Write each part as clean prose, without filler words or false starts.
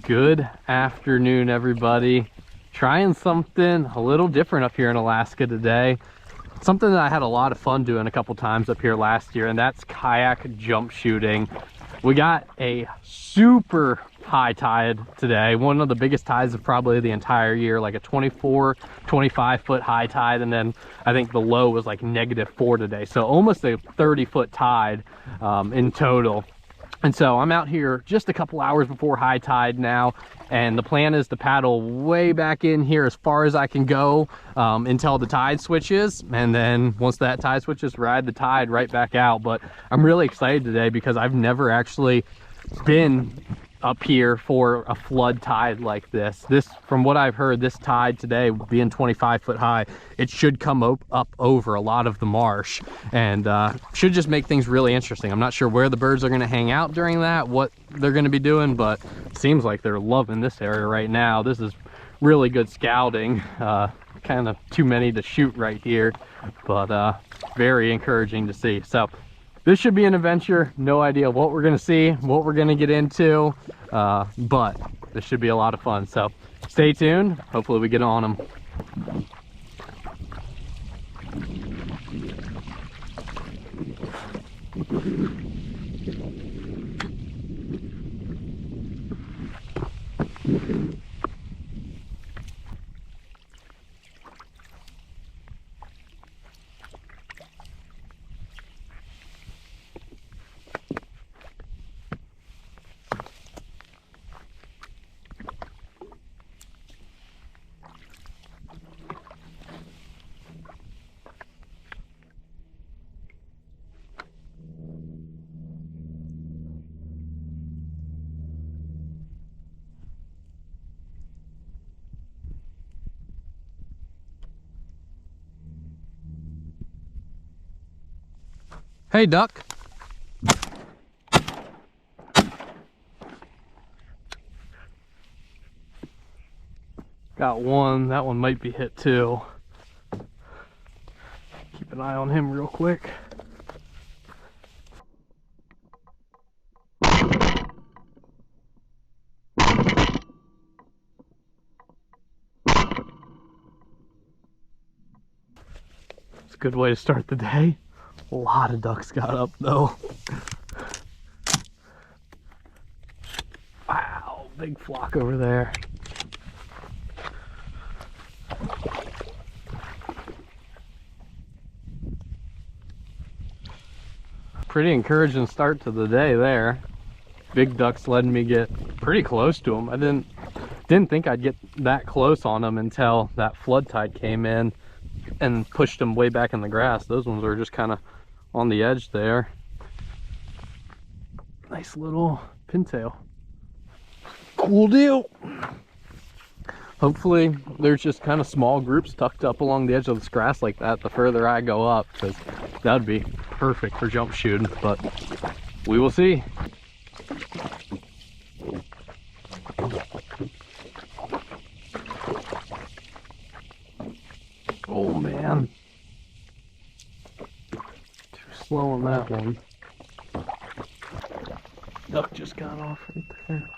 Good afternoon, everybody. Trying something a little different up here in Alaska today. Something that I had a lot of fun doing a couple times up here last year, and that's kayak jump shooting. We got a super high tide today, one of the biggest tides of probably the entire year, like a 24, 25 foot high tide, and then I think the low was like -4 today, so almost a 30-foot tide in total. And so I'm out here just a couple hours before high tide now, and the plan is to paddle way back in here as far as I can go until the tide switches, and then once that tide switches, ride the tide right back out. But I'm really excited today because I've never actually been up here for a flood tide like this. From what I've heard, this tide today being 25 foot high, it should come up over a lot of the marsh, and should just make things really interesting. I'm not sure where the birds are going to hang out during that, what they're going to be doing, but it seems like they're loving this area right now. This is really good scouting. Kind of too many to shoot right here, but very encouraging to see. So this should be an adventure. No idea what we're going to see, what we're going to get into, but this should be a lot of fun. So stay tuned. Hopefully we get on them. Hey, duck. Got one. That one might be hit too. Keep an eye on him real quick. It's a good way to start the day. A lot of ducks got up though. Wow, big flock over there. Pretty encouraging start to the day there. Big ducks letting me get pretty close to them. I didn't think I'd get that close on them until that flood tide came in and pushed them way back in the grass. Those ones were just kind of on the edge there. Nice little pintail. Cool deal. Hopefully there's just kind of small groups tucked up along the edge of this grass like that the further I go up, because that would be perfect for jump shooting, but we will see. Oh man, too slow on that one. Duck just got off right there.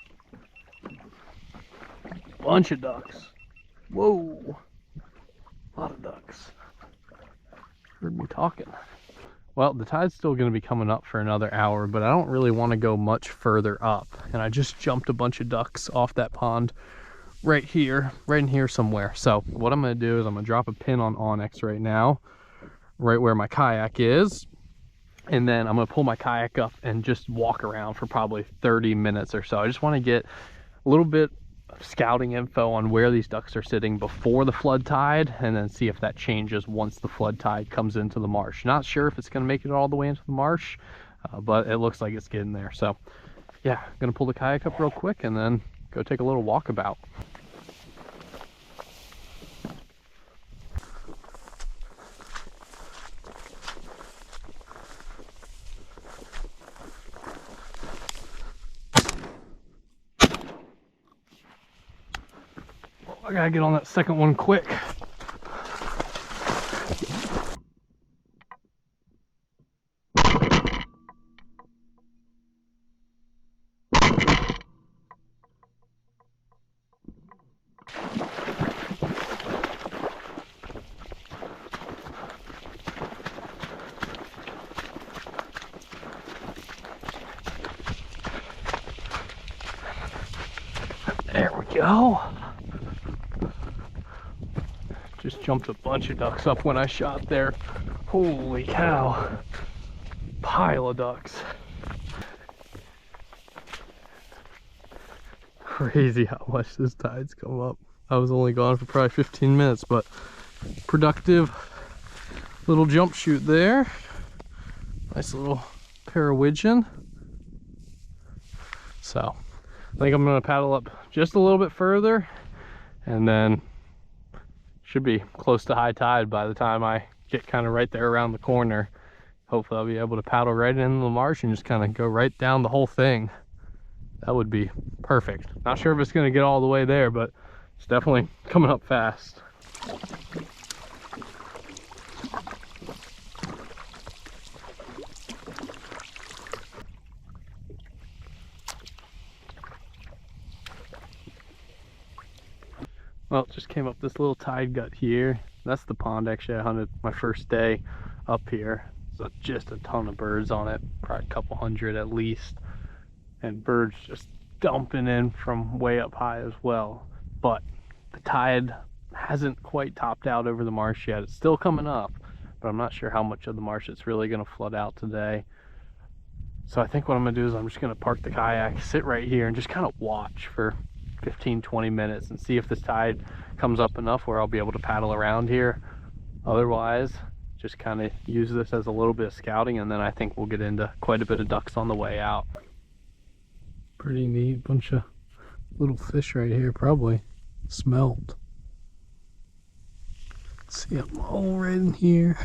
Bunch of ducks. Whoa, a lot of ducks. Heard me talking. Well, the tide's still going to be coming up for another hour, but I don't really want to go much further up, and I just jumped a bunch of ducks off that pond right here, right in here somewhere. So what I'm going to do is I'm going to drop a pin on Onyx right now, right where my kayak is, and then I'm going to pull my kayak up and just walk around for probably 30 minutes or so. I just want to get a little bit of scouting info on where these ducks are sitting before the flood tide, and then see if that changes once the flood tide comes into the marsh. Not sure if it's going to make it all the way into the marsh, but it looks like it's getting there. So yeah, I'm going to pull the kayak up real quick and then go take a little walkabout. I gotta get on that second one quick. go. Just jumped a bunch of ducks up when I shot there. Holy cow. Pile of ducks. Crazy how much this tide's come up. I was only gone for probably 15 minutes, but productive little jump shoot there. Nice little parawidgeon. So I think I'm gonna paddle up just a little bit further, and then should be close to high tide by the time I get kind of right there around the corner. Hopefully I'll be able to paddle right into the marsh and just kind of go right down the whole thing. That would be perfect. Not sure if it's gonna get all the way there, but it's definitely coming up fast. Well, it just came up this little tide gut here. That's the pond actually I hunted my first day up here. So just a ton of birds on it, probably a couple hundred at least. And birds just dumping in from way up high as well. But the tide hasn't quite topped out over the marsh yet. It's still coming up, but I'm not sure how much of the marsh it's really gonna flood out today. So I think what I'm gonna do is I'm just gonna park the kayak, sit right here and just kind of watch for 15-20 minutes and see if this tide comes up enough where I'll be able to paddle around here. Otherwise, just kind of use this as a little bit of scouting, and then I think we'll get into quite a bit of ducks on the way out. Pretty neat bunch of little fish right here, probably smelt. See them all right in here.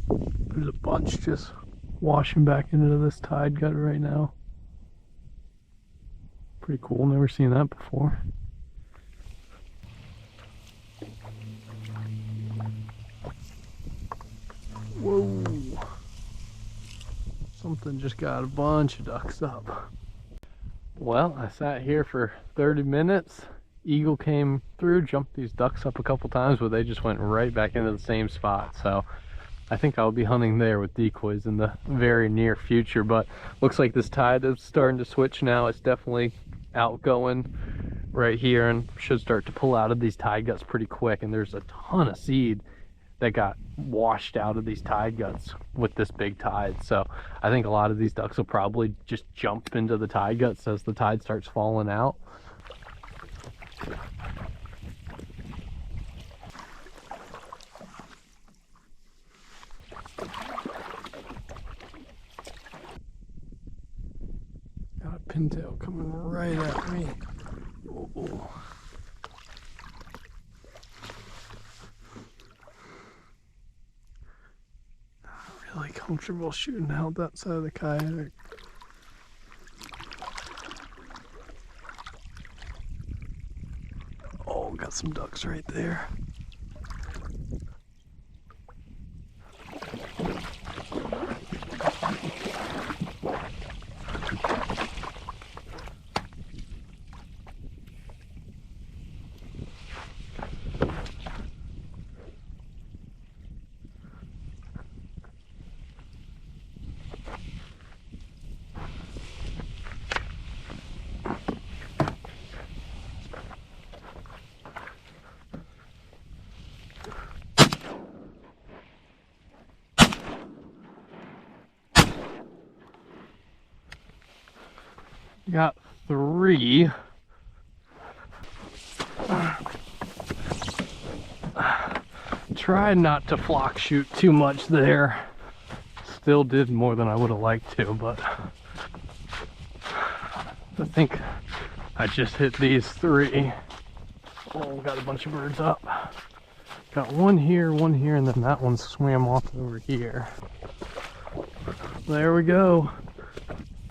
There's a bunch just washing back into this tide gut right now. Pretty cool, never seen that before. Whoa. Something just got a bunch of ducks up. Well, I sat here for 30 minutes. Eagle came through, jumped these ducks up a couple times, but they just went right back into the same spot. So I think I'll be hunting there with decoys in the very near future, but looks like this tide is starting to switch now. It's definitely outgoing right here and should start to pull out of these tide guts pretty quick. And there's a ton of seed that got washed out of these tide guts with this big tide. So I think a lot of these ducks will probably just jump into the tide guts as the tide starts falling out. Got a pintail coming right at me. Oh. Really comfortable shooting out that side of the kayak. Oh, got some ducks right there. Got 3. Tried not to flock shoot too much there. Still did more than I would have liked to, but I think I just hit these 3. Oh, got a bunch of birds up. Got one here, and then that one swam off over here. There we go.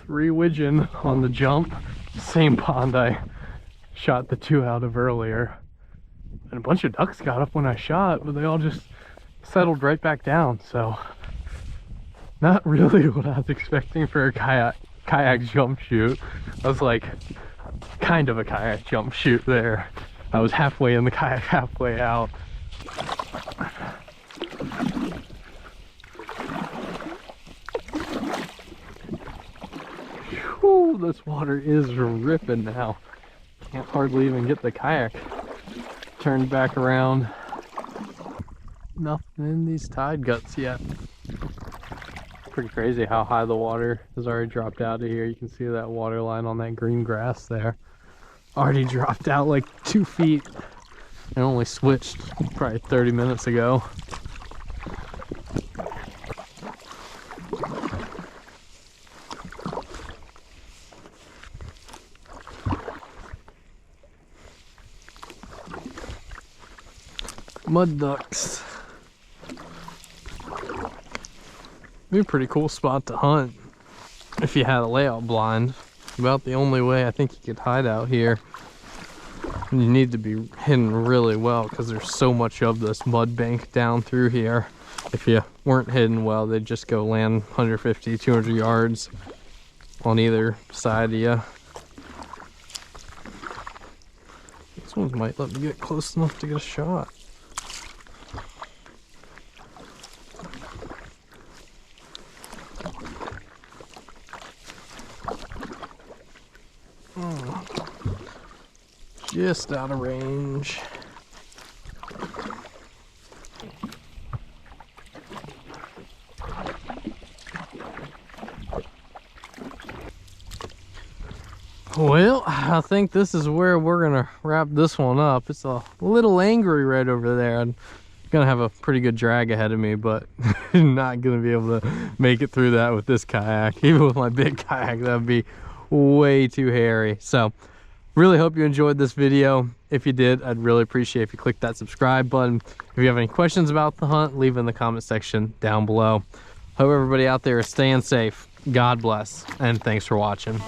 3 widgeon on the jump. Same pond I shot the 2 out of earlier. And a bunch of ducks got up when I shot, but they all just settled right back down. So not really what I was expecting for a kayak jump shoot. I was like kind of a kayak jump shoot there. I was halfway in the kayak, halfway out. Whew, this water is ripping now. Can't hardly even get the kayak turned back around. Nothing in these tide guts yet. Pretty crazy how high the water has already dropped out of here. You can see that water line on that green grass there. Already dropped out like 2 feet and only switched probably 30 minutes ago. Mud ducks. Be a pretty cool spot to hunt if you had a layout blind. About the only way I think you could hide out here. And you need to be hidden really well because there's so much of this mud bank down through here. If you weren't hidden well, they'd just go land 150, 200 yards on either side of you. This one might let me get close enough to get a shot. Just out of range. Well, I think this is where we're gonna wrap this one up. It's a little angry right over there. I'm gonna have a pretty good drag ahead of me, but not gonna be able to make it through that with this kayak. Even with my big kayak, that'd be way too hairy. So really hope you enjoyed this video. If you did, I'd really appreciate if you click that subscribe button. If you have any questions about the hunt, leave in the comment section down below. Hope everybody out there is staying safe. God bless, and thanks for watching.